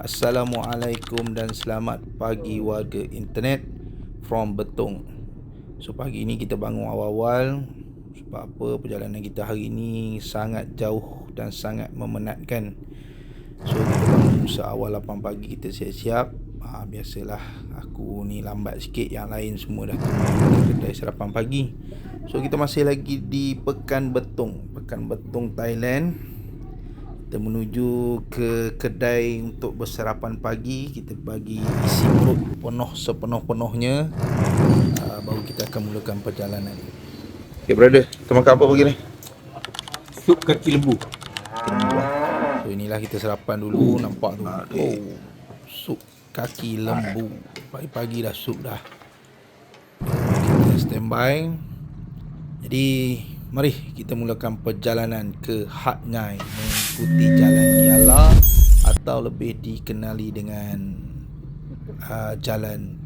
Assalamualaikum dan selamat pagi warga internet from Betong. So pagi ni kita bangun awal-awal. Sebab apa, perjalanan kita hari ni sangat jauh dan sangat memenatkan. So kita bangun seawal 8 pagi, kita siap-siap. Biasalah aku ni lambat sikit, yang lain semua dah ke kedai sarapan pagi. So kita masih lagi di Pekan Betong, Thailand. Kita menuju ke kedai untuk bersarapan pagi. Kita bagi isi perut penuh sepenuh-penuhnya, baru kita akan mulakan perjalanan. Okay brother, kita makan apa pagi ni? Sup kaki lembu. So inilah kita sarapan dulu. Nampak tu, sup kaki lembu. Pagi-pagi dah sup dah. Kita standby. Jadi mari kita mulakan perjalanan ke Hat Yai, mengikuti jalan Yala atau lebih dikenali dengan jalan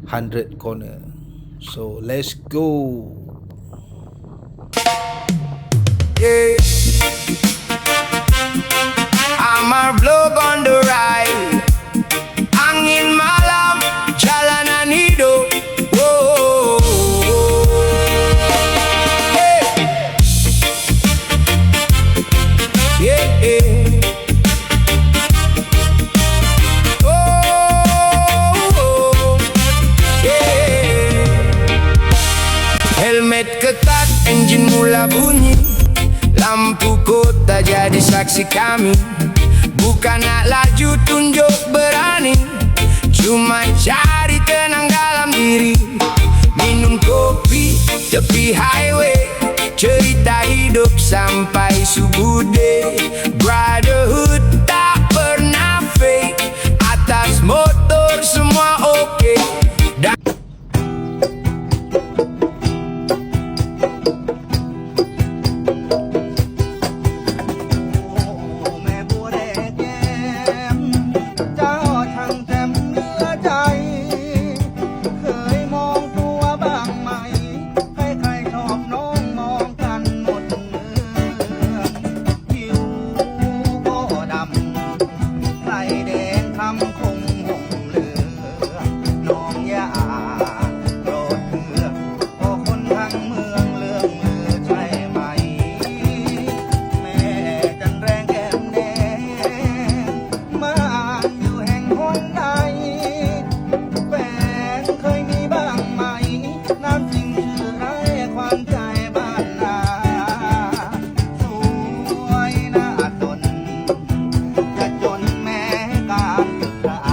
100 Corner. So let's go. Yeah. I'm a vlog on the ride. Angin malam, jalanan hidup. Helmet ketat, enjin mula bunyi. Lampu kota jadi saksi kami. Bukan nak laju tunjuk berani, cuma cari tenang dalam diri. Minum kopi tepi highway, cerita hidup sampai subuh day. Brotherhood tak pernah fake, atas motor semua oke. Hãy subscribe cho kênh Ghiền Mì Gõ để không bỏ lỡ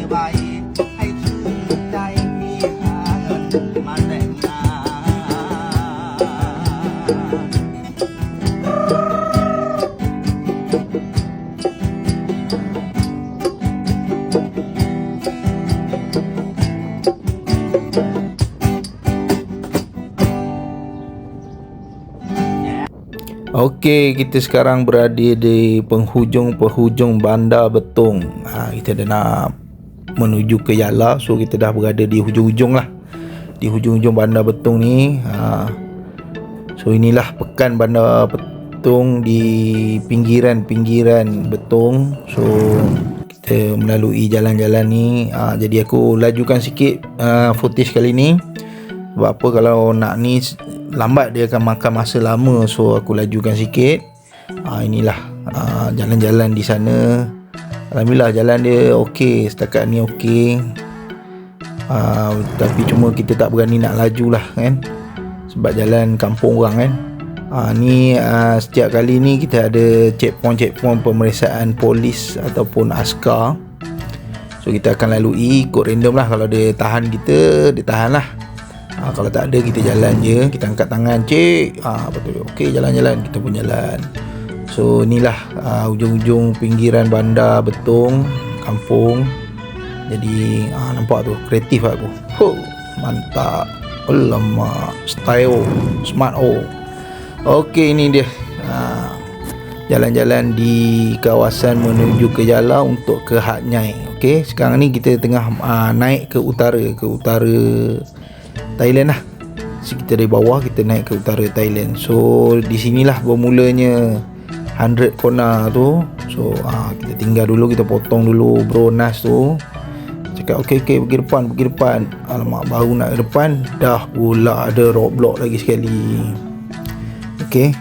ไว้ให้ชื่นใจพี่หาเงินมาแต่งงานOkey, kita sekarang berada di penghujung Bandar Betong. Kita dah nak menuju ke Yala. So kita dah berada di hujung-hujung lah, di hujung-hujung Bandar Betong ni. So inilah pekan Bandar Betong di pinggiran Betong. So kita melalui jalan-jalan ni. Jadi aku lajukan sikit footage kali ni. Sebab apa, kalau nak ni lambat dia akan makan masa lama. So aku lajukan sikit. Inilah jalan-jalan di sana. Alhamdulillah jalan dia okey, setakat ni okey. Tapi cuma kita tak berani nak laju lah kan, sebab jalan kampung orang kan. Ni setiap kali ni kita ada checkpoint pemeriksaan polis ataupun askar. So kita akan lalui ikut random lah. Kalau dia tahan kita, dia tahan lah. Kalau tak ada, kita jalan je. Kita angkat tangan, cik, betul, okey, jalan-jalan, kita pun jalan. So inilah ujung-ujung pinggiran Bandar Betong, kampung. Jadi nampak tu, kreatif aku. Mantap. Alamak, style, smart. Okey, ini dia jalan-jalan di kawasan menuju ke Yala untuk ke Hat Nyai. Okey, sekarang ni kita tengah naik ke utara Thailand lah. So kita dari bawah kita naik ke utara Thailand. So di sinilah bermulanya 100 Kona tu. So kita tinggal dulu, kita potong dulu bro Nas tu. Cakap okey pergi depan. Alamak, baru nak ke depan dah pula ada roadblock lagi sekali. Okey,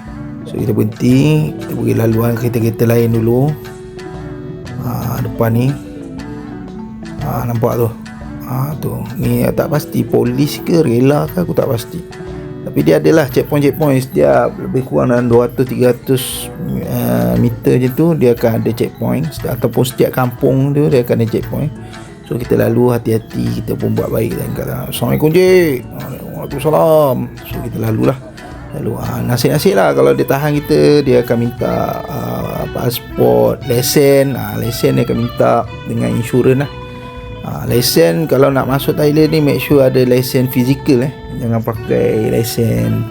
so kita berhenti, kita bagi laluan kereta-kereta lain dulu. Depan ni nampak tu. Tu ni tak pasti polis ke rela ke, aku tak pasti. Tapi dia adalah checkpoint setiap lebih kurang dalam 200-300 meter je tu dia akan ada checkpoint, ataupun setiap kampung tu dia akan ada checkpoint. So kita lalu hati-hati, kita pun buat baik dan kata Assalamualaikum cik, Waalaikumsalam. So kita lalu nasib-nasib lah, kalau dia tahan kita, dia akan minta pasport, lesen. Lesen dia akan minta dengan insurans lah. Lesen kalau nak masuk Thailand ni, make sure ada lesen fizikal. Jangan pakai lesen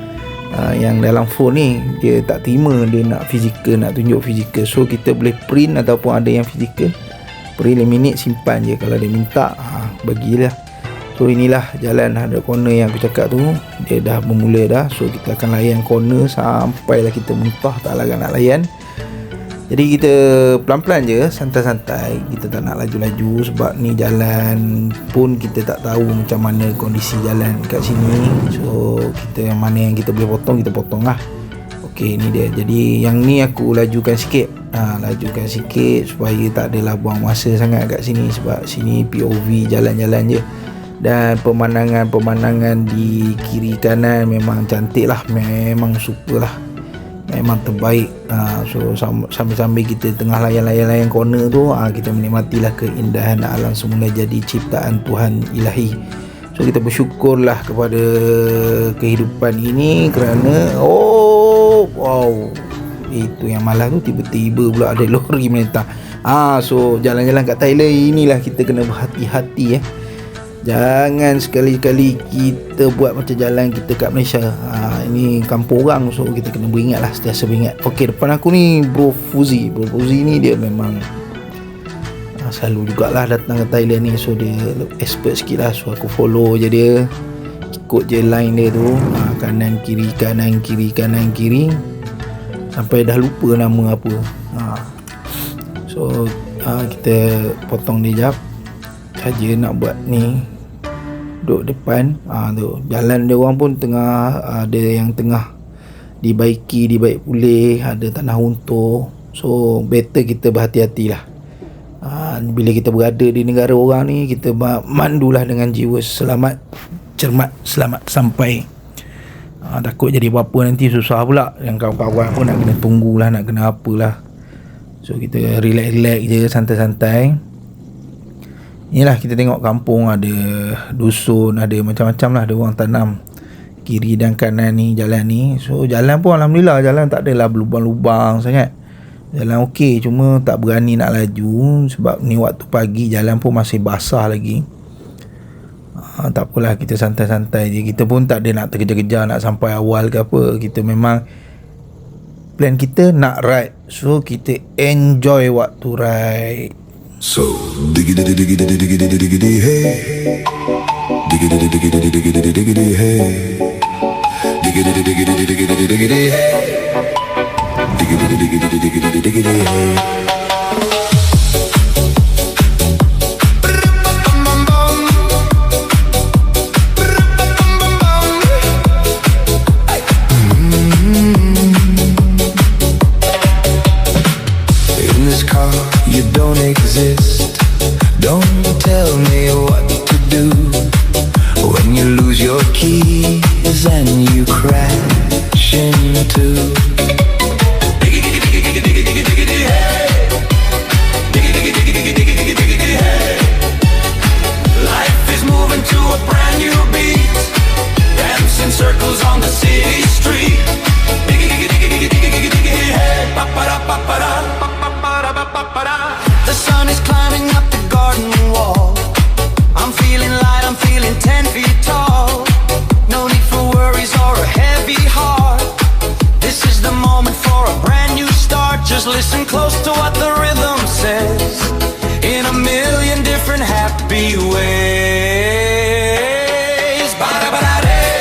yang dalam phone ni, dia tak terima, dia nak fizikal, nak tunjuk fizikal. So kita boleh print ataupun ada yang fizikal, print laminate, simpan je. Kalau dia minta, bagilah. So inilah jalan ada corner yang aku cakap tu, dia dah bermula dah. So kita akan layan corner sampailah kita muntah, tak larat nak layan. Jadi kita pelan-pelan je, santai-santai. Kita tak nak laju-laju sebab ni jalan pun kita tak tahu macam mana kondisi jalan kat sini. So kita yang mana yang kita boleh potong, kita potong lah. Okey, ni dia. Jadi yang ni aku lajukan sikit. Lajukan sikit supaya tak adalah buang masa sangat kat sini. Sebab sini POV jalan-jalan je. Dan pemandangan di kiri kanan memang cantik lah. Memang super lah, memang terbaik. So sambil-sambil kita tengah layan corner tu, kita menikmatilah keindahan alam semula jadi ciptaan Tuhan Ilahi. So kita bersyukurlah kepada kehidupan ini kerana wow, itu yang malah tu tiba-tiba pula ada lori melintang. So jalan-jalan kat Thailand inilah kita kena berhati-hati. Jangan sekali-kali kita buat macam jalan kita kat Malaysia. Ini kampung orang, so kita kena beringat lah, sentiasa beringat. Okey, depan aku ni Bro Fuzi ni dia memang selalu jugalah datang ke Thailand ni. So dia expert sikit lah. So aku follow je dia, ikut je line dia tu, kanan kiri sampai dah lupa nama apa. So kita potong dia jap saja nak buat ni. Duduk depan tu jalan dia orang pun tengah ada yang tengah dibaiki, dibaik pulih, ada tanah runtuh. So better kita berhati-hati lah. Bila kita berada di negara orang ni, kita mandulah dengan jiwa selamat, cermat, selamat sampai. Takut jadi apa-apa nanti susah pula. Yang kawan-kawan pun nak kena tunggulah, nak kena apalah. So kita relax je, santai-santai. Inilah kita tengok kampung, ada dusun, ada macam-macam lah, ada orang tanam kiri dan kanan ni jalan ni. So jalan pun alhamdulillah, jalan tak adalah berlubang-lubang sangat. Jalan okey, cuma tak berani nak laju sebab ni waktu pagi, jalan pun masih basah lagi. Tak apalah, kita santai-santai je. Kita pun tak ada nak terkejar-kejar nak sampai awal ke apa. Kita memang plan kita nak ride, so kita enjoy waktu ride. So diggity diggity diggity diggity hey, diggity diggity diggity diggity hey, diggity diggity diggity diggity hey, diggity diggity diggity diggity hey. You don't exist. Don't tell me what to do when you lose your keys and you crash into. Life is moving to a brand new beat, dancing circles on the city street. The sun is climbing up the garden wall. I'm feeling light, I'm feeling 10 feet tall. No need for worries or a heavy heart. This is the moment for a brand new start. Just listen close to what the rhythm says, in a million different happy ways. Ba-da-ba-da-day.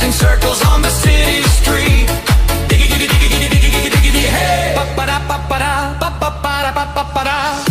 Circles on the city street. Hey, ba-ba-da-ba-ba-da, ba-ba-ba-da-ba-ba-da.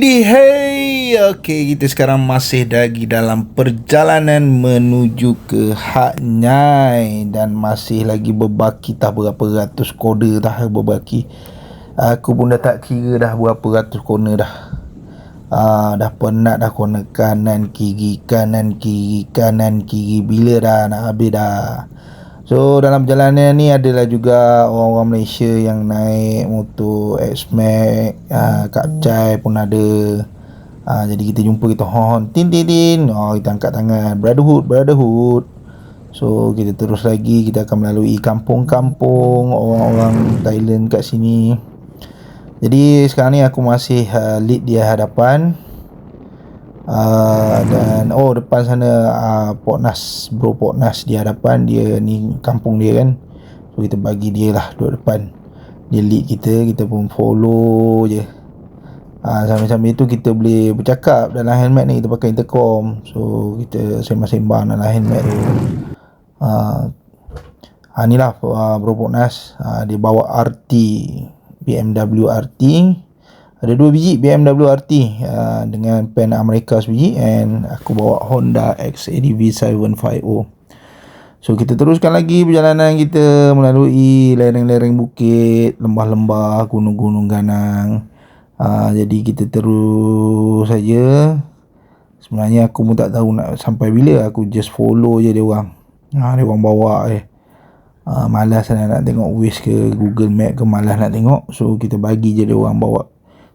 Hey, okay, kita sekarang masih lagi dalam perjalanan menuju ke Hat Nyai dan masih lagi berbaki tak berapa ratus corner dah berbaki. Aku pun dah tak kira dah berapa ratus corner dah. Dah penat dah corner kanan kiri bila dah nak habis dah. So dalam perjalanan ni adalah juga orang-orang Malaysia yang naik motor X-Max, Kap Chai pun ada. Jadi kita jumpa, kita horn tin tin tin, kita angkat tangan, brotherhood. So kita terus lagi, kita akan melalui kampung-kampung orang-orang Thailand kat sini. Jadi sekarang ni aku masih lead di hadapan. Dan depan sana Pok Nas di hadapan. Dia ni kampung dia kan, so kita bagi dia lah duduk depan. Dia lead kita pun follow je. Sambil-sambil tu kita boleh bercakap dalam helmet ni, kita pakai intercom. So kita sembang-sembang dalam helmet tu. Ni lah Bro Pok Nas. Dia bawa RT, BMW RT. Ada 2 biji BMW RT dengan pen Amerika sebiji, and aku bawa Honda XADV 750. So kita teruskan lagi perjalanan kita melalui lereng-lereng bukit, lembah-lembah, gunung-gunung ganang. Jadi kita terus saja. Sebenarnya aku pun tak tahu nak sampai bila, aku just follow je dia orang. Dia orang bawa malas nak tengok Waze ke Google Map ke, malas nak tengok. So kita bagi je dia orang bawa.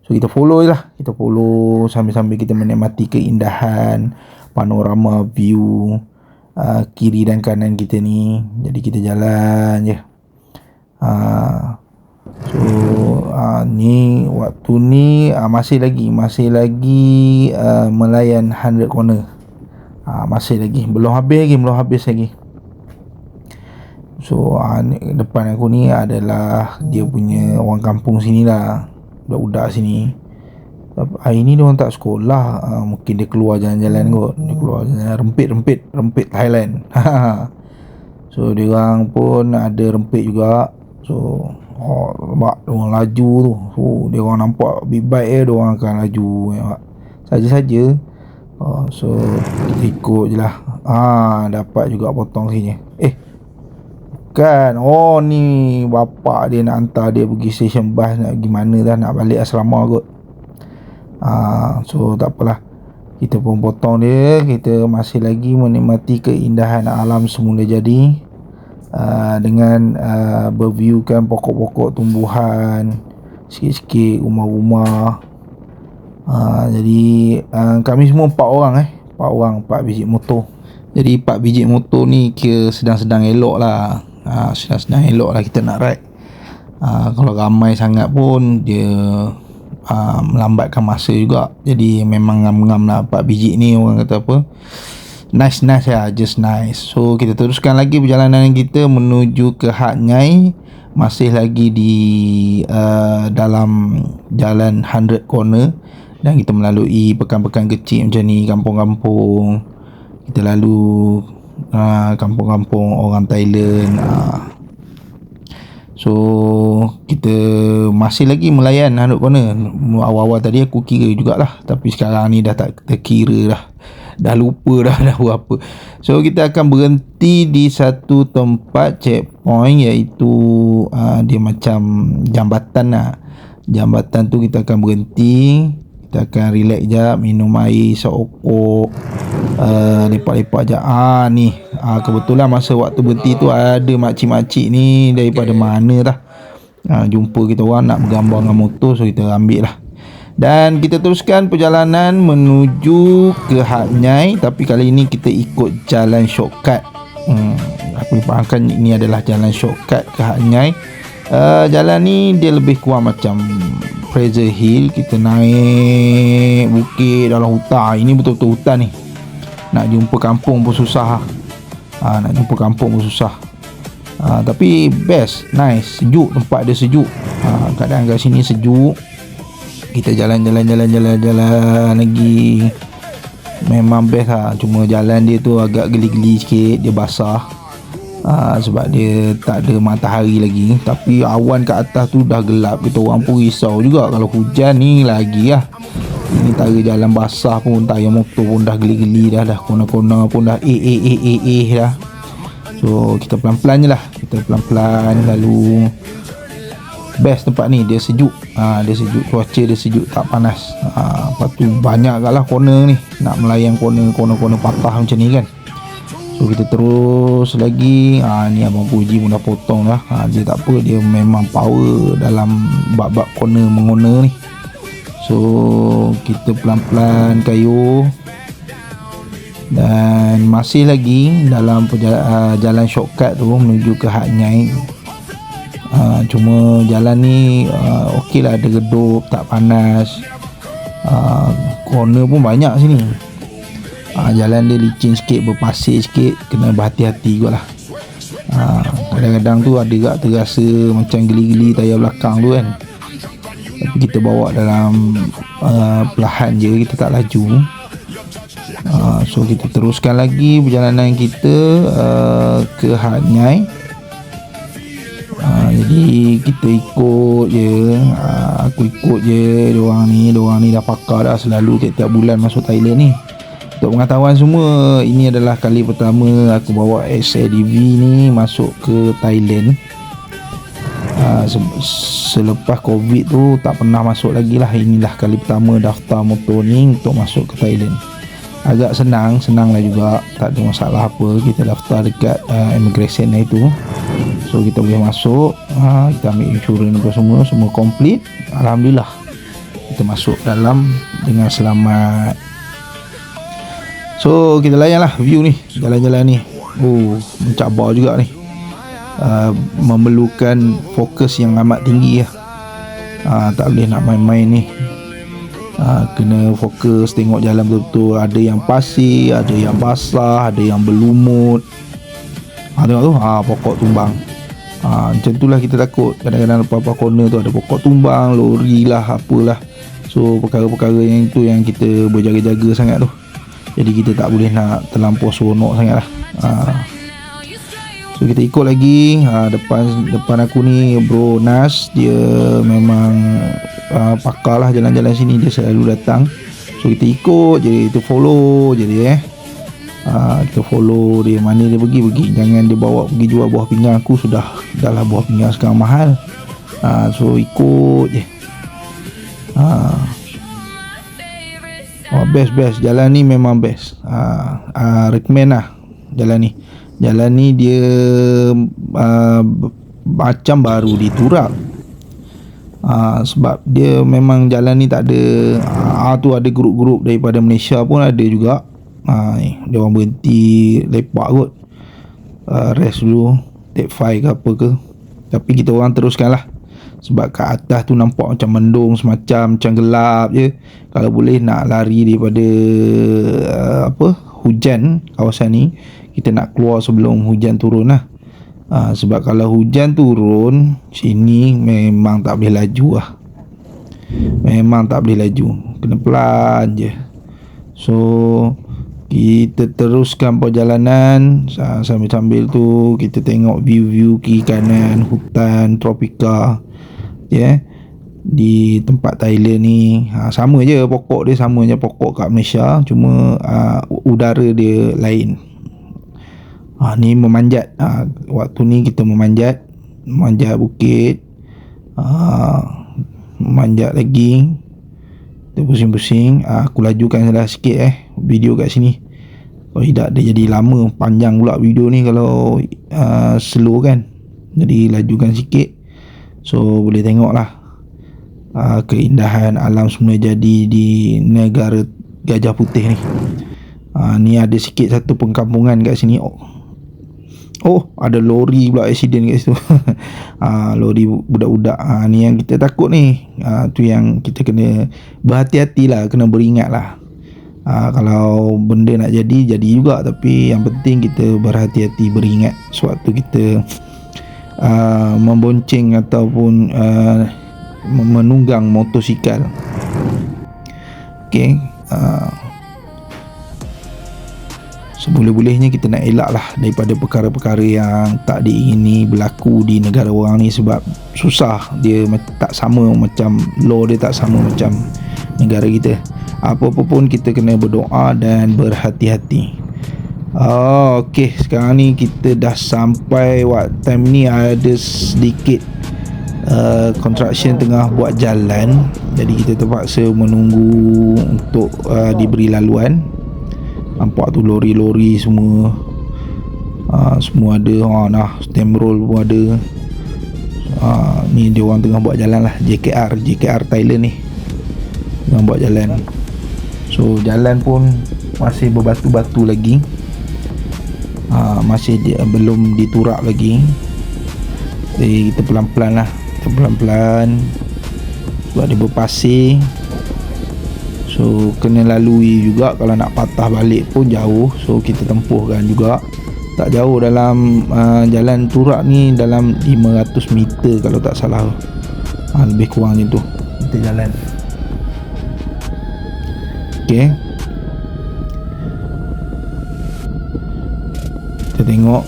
So kita follow je lah. Kita follow sambil-sambil kita menikmati keindahan panorama view kiri dan kanan kita ni. Jadi kita jalan je. So ni waktu ni masih lagi melayan 100 corner. Masih lagi, belum habis lagi. So depan aku ni adalah dia punya orang kampung sini lah, budak-budak sini. Hari ni dia orang tak sekolah, mungkin dia keluar jalan-jalan kot. Dia keluar jalan rempit Thailand. So dia orang pun ada rempit juga. So nampak dia orang laju tu. So dia orang nampak big bike dia orang akan laju saja-saja. So kita ikut je lah. Dapat juga potong sini. Kan, ni bapak dia nak hantar dia pergi stesen bas, nak pergi mana dah, nak balik asrama kot. So tak apalah, kita pun potong dia. Kita masih lagi menikmati keindahan alam semula jadi, dengan berviewkan pokok-pokok tumbuhan, sikit-sikit rumah-rumah. Jadi kami semua 4 orang, 4 biji motor. Jadi 4 biji motor ni kira sedang-sedang elok lah. Sedang-sedang elok lah kita nak ride. Kalau ramai sangat pun dia melambatkan masa juga. Jadi memang ngam-ngam lah 4 biji ni, orang kata apa, nice lah, just nice. So kita teruskan lagi perjalanan kita menuju ke Hat Nyai. Masih lagi di dalam jalan 100 corner, dan kita melalui pekan-pekan kecil macam ni, kampung-kampung. Kita lalu kampung-kampung orang Thailand. So kita masih lagi melayan 100 corner. Awal-awal tadi aku kira jugalah, tapi sekarang ni dah tak terkira dah. Dah lupa dah buat apa. So kita akan berhenti di satu tempat checkpoint, iaitu dia macam jambatan lah. Jambatan tu kita akan berhenti. Kita akan relax jap, minum air, seokok, lepak-lepak jap. Ni kebetulan masa waktu berhenti tu ada makcik-makcik ni daripada mana dah. Jumpa kita orang nak bergambar dengan motor, so kita ambil lah. Dan kita teruskan perjalanan menuju ke Hat Nyai, tapi kali ini kita ikut jalan shortcut. Aku fahamkan ini adalah jalan shortcut ke Hat Nyai. Jalan ni dia lebih kurang macam Fraser Hill. Kita naik bukit dalam hutan. Ini betul-betul hutan ni. Nak jumpa kampung pun susah. Tapi best, nice, sejuk, tempat dia sejuk. Kadang kat sini sejuk. Kita jalan-jalan lagi, memang best lah. Cuma jalan dia tu agak geli-geli sikit, dia basah. Sebab dia tak ada matahari lagi. Tapi awan kat atas tu dah gelap. Kita orang pun risau juga kalau hujan ni lagi lah. Ini tara jalan basah pun, tayar motor pun dah geli-geli dah. Kona-kona pun dah dah. So kita pelan-pelan je lah. Kita pelan-pelan lalu. Best tempat ni, dia sejuk. Dia sejuk, cuaca dia sejuk, tak panas. Lepas tu banyak kat lah corner ni. Nak melayan corner patah macam ni kan. So kita terus lagi. Ni Abang Puji pun dah potong lah. Dia tak apa, dia memang power dalam bab-bab corner ni. So kita pelan-pelan kayuh. Dan masih lagi dalam jalan shortcut tu menuju ke Hat Nyai. Cuma jalan ni okey lah, ada redup, tak panas. Corner pun banyak sini. Jalan dia licin sikit, berpasir sikit, kena berhati-hati kot lah. Kadang-kadang tu ada juga terasa macam geli-geli tayar belakang tu kan. Tapi kita bawa dalam perlahan je, kita tak laju. So kita teruskan lagi perjalanan kita ke Hat Nyai. Jadi kita ikut je. Aku ikut je. Diorang ni dah pakar dah, selalu tiap-tiap bulan masuk Thailand ni. Untuk pengetahuan semua, ini adalah kali pertama aku bawa XADV ni masuk ke Thailand. Selepas Covid tu tak pernah masuk lagi lah. Inilah kali pertama daftar motor ni untuk masuk ke Thailand. Agak senang lah juga, tak ada masalah apa. Kita daftar dekat immigration lah itu. So kita boleh masuk. Kita ambil insurans apa semua komplit. Alhamdulillah kita masuk dalam dengan selamat. So kita layan lah view ni, jalan-jalan ni. Mencabar juga ni. memerlukan fokus yang amat tinggi lah. Tak boleh nak main-main ni. Kena fokus tengok jalan betul-betul. Ada yang pasir, ada yang basah, ada yang berlumut. Tengok tu, pokok tumbang. Macam tu lah kita takut. Kadang-kadang lepas-lepas corner tu ada pokok tumbang, lori lah, apalah. So perkara-perkara yang itu yang kita berjaga-jaga sangat tu. Jadi kita tak boleh nak terlampau seronok sangat lah. So kita ikut lagi. Depan aku ni Bro Nas, dia memang pakar lah jalan-jalan sini. Dia selalu datang. So kita ikut je, kita follow je dia. Kita follow dia, mana dia pergi. Jangan dia bawa pergi jual buah pinggang aku. Dah lah buah pinggang sekarang mahal. So ikut je. Best jalan ni memang best. Recommend lah jalan ni dia macam baru diturap. Sebab dia memang jalan ni tak ada tu ada grup-grup daripada Malaysia pun ada juga. Dia orang berhenti lepak kot, rest dulu, take 5 ke apa ke. Tapi kita orang teruskan lah. Sebab kat atas tu nampak macam mendung semacam, macam gelap je. Kalau boleh nak lari daripada hujan kawasan ni, kita nak keluar sebelum hujan turun lah. Sebab kalau hujan turun sini memang tak boleh laju lah. Memang tak boleh laju, kena pelan je. So kita teruskan perjalanan. Sambil-sambil tu kita tengok view-view kiri kanan, hutan tropika. Di tempat Thailand ni sama je, pokok dia sama je pokok kat Malaysia, cuma udara dia lain. Ni memanjat. Waktu ni kita memanjat bukit, memanjat lagi. Kita pusing-pusing. Aku lajukan salah sikit video kat sini. Kalau tidak dia jadi lama, panjang pula video ni kalau slow kan. Jadi lajukan sikit. So boleh tengok lah keindahan alam semua jadi di negara Gajah Putih ni. Ni ada sikit satu pengkampungan kat sini. Ada lori pula accident kat situ. Lori budak-budak. Ni yang kita takut ni. Tu yang kita kena berhati-hati lah, kena beringat lah. Kalau benda nak jadi juga. Tapi yang penting kita berhati-hati, beringat sewaktu kita membonceng ataupun menunggang motosikal. Okay. Seboleh-bolehnya kita nak elak lah daripada perkara-perkara yang tak diingini berlaku di negara orang ni. Sebab susah, dia tak sama macam law dia, tak sama macam negara kita. Apa-apa pun kita kena berdoa dan berhati-hati. Okay, sekarang ni kita dah sampai. Time ni ada sedikit construction tengah buat jalan. Jadi kita terpaksa menunggu untuk diberi laluan. Nampak tu lori-lori semua. Semua ada. Steamroll pun ada. Ni dia orang tengah buat jalan lah. JKR Thailand ni tengah buat jalan. So jalan pun masih berbatu-batu lagi. Masih belum diturap lagi. Jadi kita pelan-pelan lah. Sebab dia berpasir. So kena lalui juga. Kalau nak patah balik pun jauh. So kita tempuhkan juga. Tak jauh dalam jalan turap ni, dalam 500 meter kalau tak salah. Lebih kurang macam tu kita jalan. Okay, kita tengok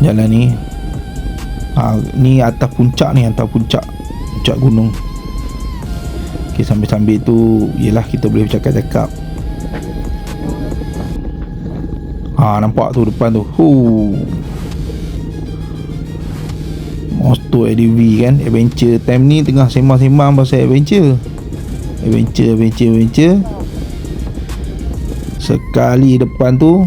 jalan ni. Ni atas puncak gunung. Okay, sambil-sambil tu yelah kita boleh bercakap-cakap. Nampak tu depan tu. Motor ADV kan, adventure. Time ni tengah sembang-sembang pasal adventure. Sekali depan tu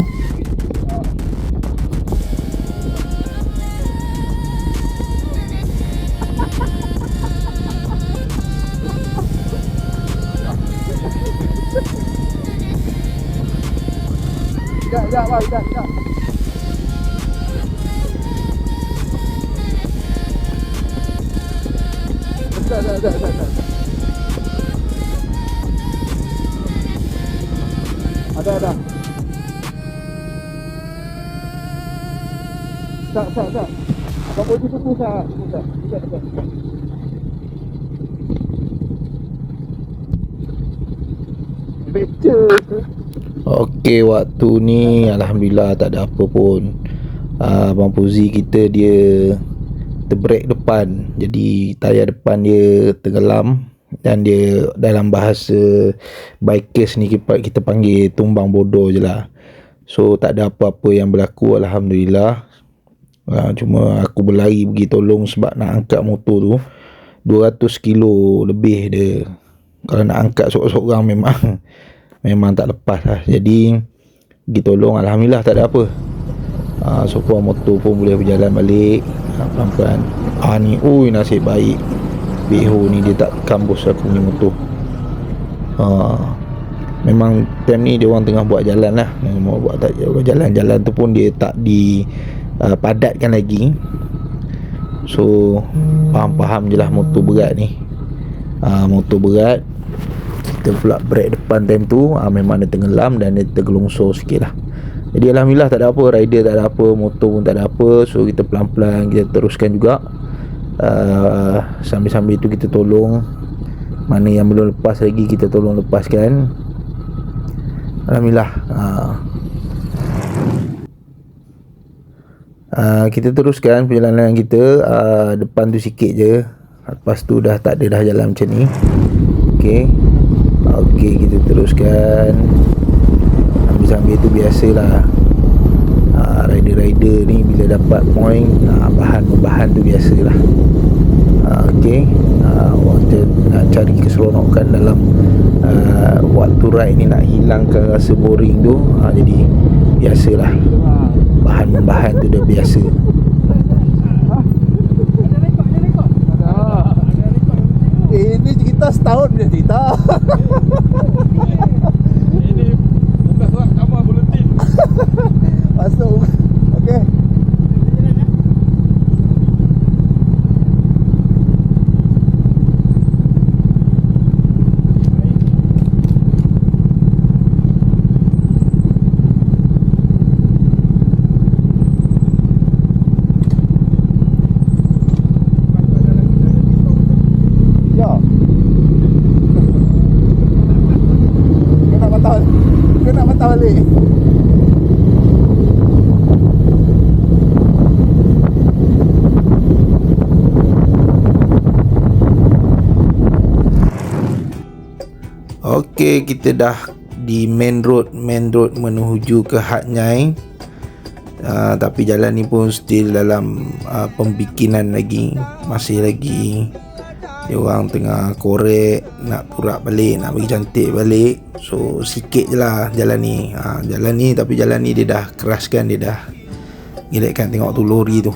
Ada. Tak. Abang boleh tunggu sah. Dekat. Okey, waktu ni alhamdulillah tak ada apa pun. Abang Fuzi kita dia terbrek depan, jadi tayar depan dia tenggelam. Dan dia dalam bahasa bikers ni kita panggil tumbang bodoh je lah. So tak ada apa-apa yang berlaku alhamdulillah. Cuma aku berlari pergi tolong sebab nak angkat motor tu 200 kilo lebih dia. Kalau nak angkat seorang-seorang memang tak lepas lah. Jadi pergi tolong, alhamdulillah tak ada apa. Sokong motor pun boleh berjalan balik pelan-pelan. Ni nasib baik Beho ni dia tak kambus aku punya motor. Memang time ni dia orang tengah buat jalan lah. Mau buat tak jalan tu pun dia tak padatkan lagi. So faham je lah motor berat ni. Motor berat, kita pula brake depan time tu, memang dia tenggelam dan dia tergelongsor sikit lah. Jadi alhamdulillah tak ada apa, rider tak ada apa, motor pun tak ada apa. So kita pelan-pelan kita teruskan juga. Sambil-sambil tu kita tolong mana yang belum lepas lagi, kita tolong lepaskan. Alhamdulillah. Kita teruskan perjalanan kita. Depan tu sikit je, lepas tu dah tak ada dah jalan macam ni. Okey, kita teruskan. Sambil tu biasalah, rider-rider ni bila dapat point, bahan tu biasalah. Waktu nak cari keseronokan dalam waktu ride ni, nak hilangkan rasa boring tu, jadi biasalah, bahan tu dah biasa. Ini cerita setahun dia cerita. Ini bukan surat kamar buletin. Masuk. Okey. Kena patah balik. Okey, kita dah di main road menuju ke Hat Nyai. Tapi jalan ni pun still dalam pembikinan lagi. Masih lagi dia orang tengah korek, nak purak balik, nak bagi cantik balik. So sikit je lah jalan ni. Tapi jalan ni dia dah keraskan, dia dah gilekkan. Tengok tu lori tu,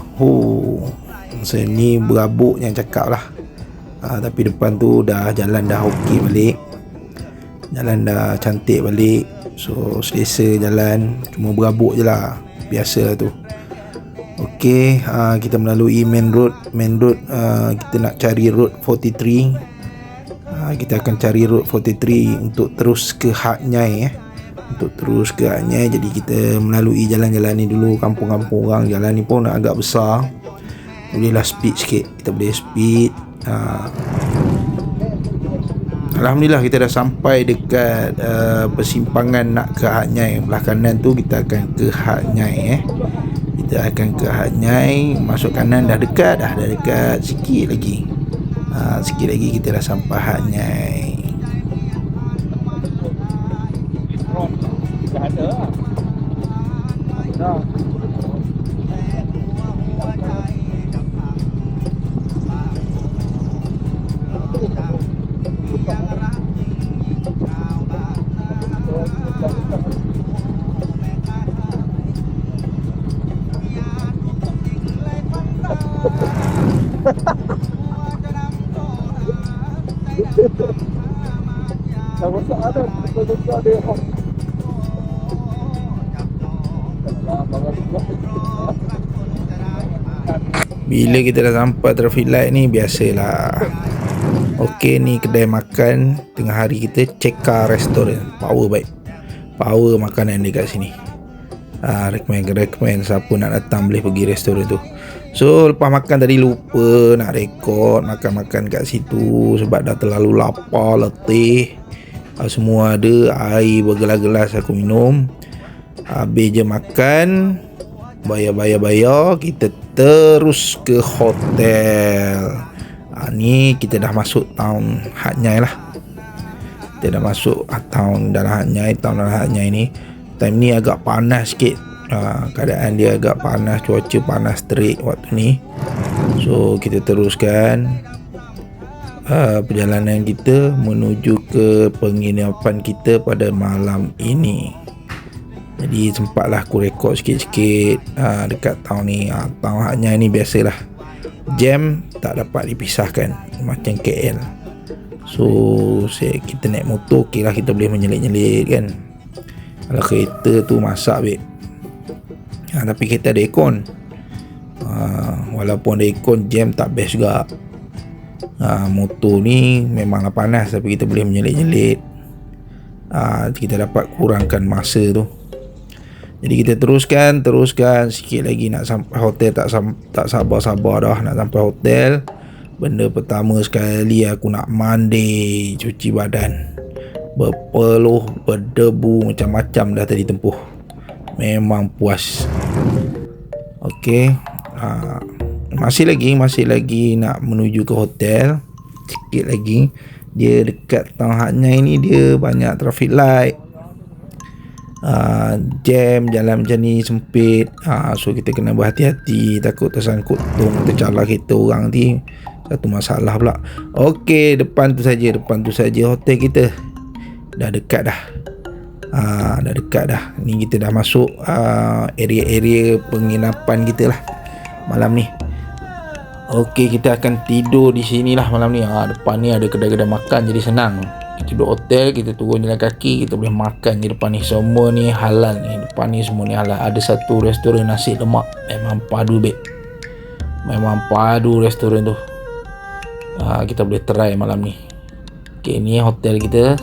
so ni berabuk yang cakap lah. Tapi depan tu dah jalan dah okey balik, jalan dah cantik balik. So selesa jalan, cuma berabuk je lah, biasa lah tu. Okey, kita melalui main road. Kita nak cari road 43. Kita akan cari road 43 untuk terus ke Hat Nyai. Jadi kita melalui jalan-jalan ni dulu, kampung-kampung orang. Jalan ni pun agak besar, bolehlah speed sikit. Kita boleh speed. Alhamdulillah kita dah sampai dekat persimpangan nak ke Hat Nyai. Belah kanan tu kita akan ke Hat Nyai. Kita akan ke Hat Nyai. Masuk kanan dah dekat sikit lagi. Sikit lagi kita dah sampai Hat Nyai. Dah ada lah. Bila kita dah sampai traffic light ni, biasalah Okey, ni kedai makan tengah hari kita, Ceka Restaurant. Power baik. Power makanan dia kat sini. Recommend siapa nak datang boleh pergi restoran tu. So lepas makan tadi lupa nak rekod makan-makan kat situ sebab dah terlalu lapar, letih. Semua ada, air bergelas-gelas aku minum. Habis je makan, bayar, kita terus ke hotel. Ni kita dah masuk tahun Hat Nyai lah. Kita dah masuk tahun dalam Hat Nyai. Tahun dalam Hat Nyai ni, time ni agak panas sikit. Keadaan dia agak panas, cuaca panas terik waktu ni. So kita teruskan perjalanan kita menuju ke penginapan kita pada malam ini. Jadi sempatlah aku rekod sikit-sikit dekat tahun ni. Tahun Hat Nyai ni biasalah jam tak dapat dipisahkan macam KL. So kita naik motor, okay lah, kita boleh menyelit-nyelit kan. Kalau kereta tu masak babe. Tapi kita ada aircon. Walaupun ada aircon, jam tak best juga. Motor ni memanglah panas, tapi kita boleh menyelit-nyelit. Kita dapat kurangkan masa tu. Jadi kita teruskan sikit lagi nak sampai hotel. Tak sabar-sabar dah nak sampai hotel. Benda pertama sekali aku nak mandi, cuci badan. Berpeluh, berdebu, macam-macam dah tadi tempuh. Memang puas. Okey. Masih lagi nak menuju ke hotel. Sikit lagi. Dia dekat Taman Hat Nyai ni dia banyak traffic light. Jam, jalan macam ni sempit. So kita kena berhati-hati, takut tersangkut tong, tercalar kereta orang nanti. Satu masalah pula. Okey, depan tu saja hotel kita. Dah dekat dah. Ni kita dah masuk area-area penginapan kita lah malam ni. Okey, kita akan tidur di sini lah malam ni. Depan ni ada kedai-kedai makan, jadi senang. Kita duduk hotel, kita turun jalan kaki, kita boleh makan di depan ni. Semua ni halal ni. Depan ni semua ni halal. Ada satu restoran nasi lemak, memang padu babe. Memang padu restoran tu. Kita boleh try malam ni. Okay, ni hotel kita.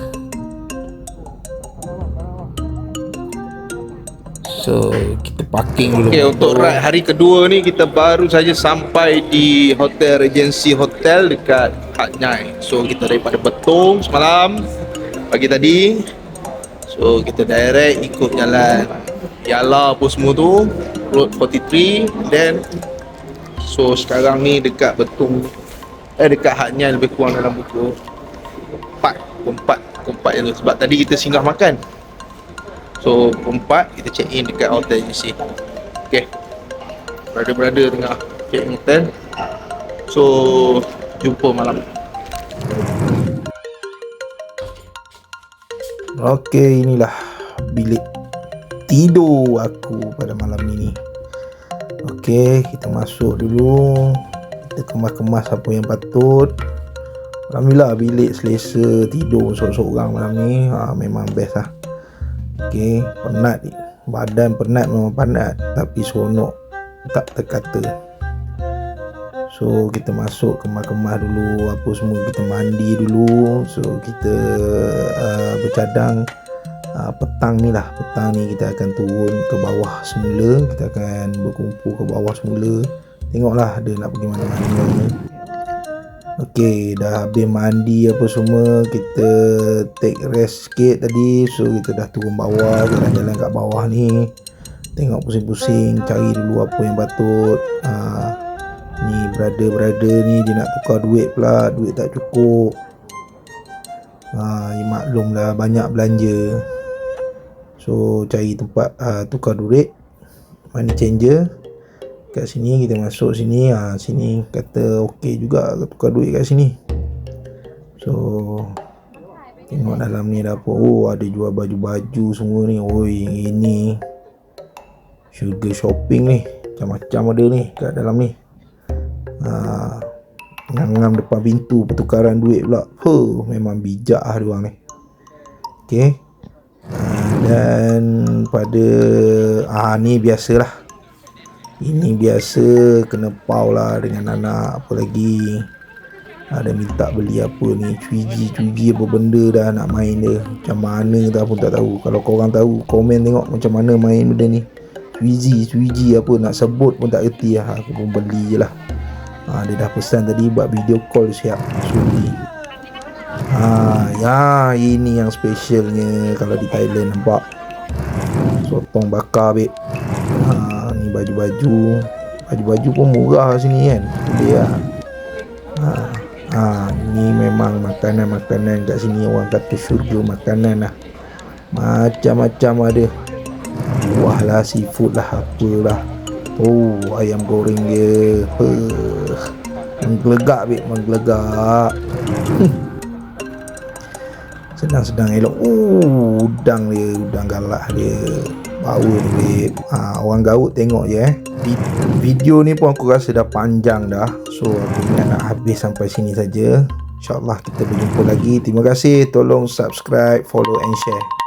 So kita parking dulu. Okay, untuk ride hari kedua ni kita baru saja sampai di Hotel Regency Hotel dekat Hat Nyai. So kita daripada Betong semalam pagi tadi. So kita direct ikut jalan Yala apa semua tu, Road 43. Then so sekarang ni dekat Betong, dekat Hat Nyai lebih kurang dalam pukul 4 yang tu. Sebab tadi kita singgah makan. So pukul 4 kita check in dekat hotel Regency. Okay, brother tengah check in hotel. So jumpa malam. Okey, inilah bilik tidur aku pada malam ini. Okey, kita masuk dulu. Kita kemas-kemas apa yang patut. Alhamdulillah, bilik selesa tidur seorang-seorang malam ni. Memang best lah. Okey, penat ni. Badan penat, memang penat, tapi seronok tak terkata. So kita masuk, kemas-kemas dulu apa semua, kita mandi dulu. So kita bercadang. Petang ni kita akan turun ke bawah semula. Kita akan berkumpul ke bawah semula. Tengoklah dia nak pergi mana-mana. Okey, dah habis mandi apa semua, kita take rest sikit tadi. So kita dah turun bawah, jalan-jalan kat bawah ni, tengok pusing-pusing, cari dulu apa yang patut. Ni brother ni dia nak tukar duit pula, duit tak cukup. Maklumlah banyak belanja. So cari tempat tukar duit, money changer. Kat sini kita masuk sini. Sini kata okey juga tukar duit kat sini. So tengok dalam ni dah apa. Ada jual baju-baju semua ni. Ini sugar shopping ni, macam-macam ada ni kat dalam ni. Ngam-ngam depan pintu pertukaran duit pula. Memang bijak lah diorang ni. Okey. Dan pada ni biasalah. Ini biasa kena pau lah dengan anak, apa lagi Ada minta beli apa ni, cuiji apa benda dah nak main dia. Macam mana dah pun tak tahu. Kalau korang tahu, komen tengok macam mana main benda ni. Cuiji apa nak sebut pun tak erti lah. Aku pun beli je lah. Dia dah pesan tadi buat video call siap sudi. Ya ini yang specialnya kalau di Thailand, nampak sotong bakar beb. Ni baju pun murah sini kan. Dia ni memang makanan kat sini orang kata syurga makanan lah. Macam-macam ada. Buah lah, seafood lah, apalah. Ayam goreng dia. Menggelegak beb, menggelegak. Sedang elok. Udang dia, udang galak dia. Power dia beb. Orang Garut tengok je Video ni pun aku rasa dah panjang dah. So aku nak habis sampai sini saja. InsyaAllah kita berjumpa lagi. Terima kasih. Tolong subscribe, follow and share.